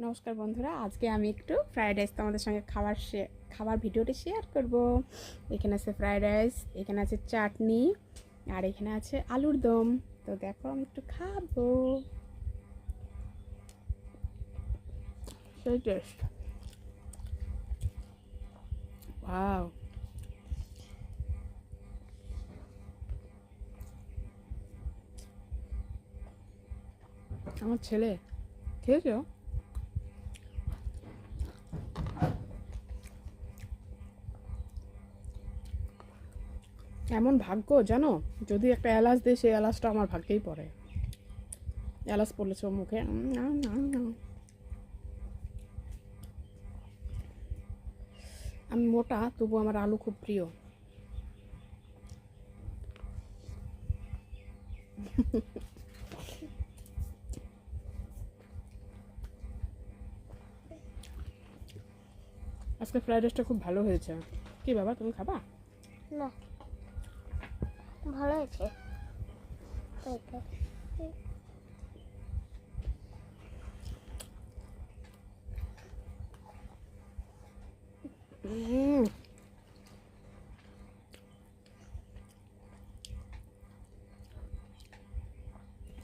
নমস্কার বন্ধুরা, আজকে আমি একটু ফ্রাইড রাইস তোমাদের সঙ্গে খাবার ভিডিওটি শেয়ার করব। এখানে আছে ফ্রাইড রাইস, এখানে আছে চাটনি, আর এখানে আছে আলুর দম। তো দেখো আমি একটু খাবো। সেই টেস্ট, ওয়াও। আমার ছেলে খেয়েছো? এমন ভাগ্য জানো, যদি একটা এলাচ দেয় সেই এলাচটা আমার ভাগ্যেই পড়ে। এলাচ পড়েছে ওর মুখে। আমি মোটা, তবু আমার আলু খুব প্রিয়। আজকে ফ্রাইড রাইসটা খুব ভালো হয়েছে। কি বাবা, তুমি খাবা? না, ভালো হয়েছে।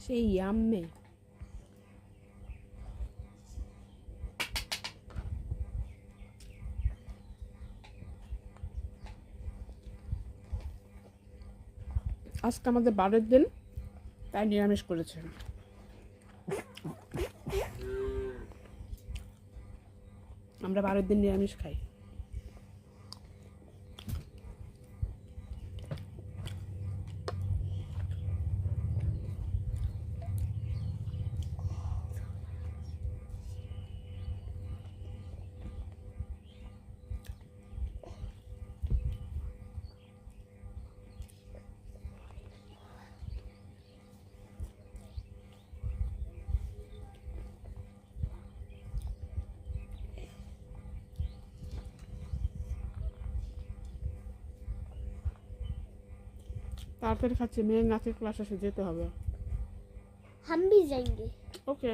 সেই ইয়াম্মে। আজকে আমাদের বারের দিন, তাই নিরামিষ করেছে। আমরা বারের দিন নিরামিষ খাই। তাড়াতাড়ি খাচ্ছি, মেয়ের নাচের ক্লাস আছে, যেতে হবে। हम भी जाएंगे। ওকে।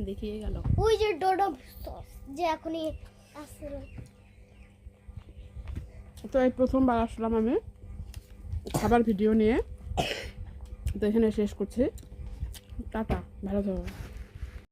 দেখিয়ে গেল। ওই যে ডোডো সস যে এখনই আসছে। তো এই প্রথমবার আসলাম আমি খাবার ভিডিও নিয়ে, তো এখানে শেষ করছি। টাটা, ভালো থাকো।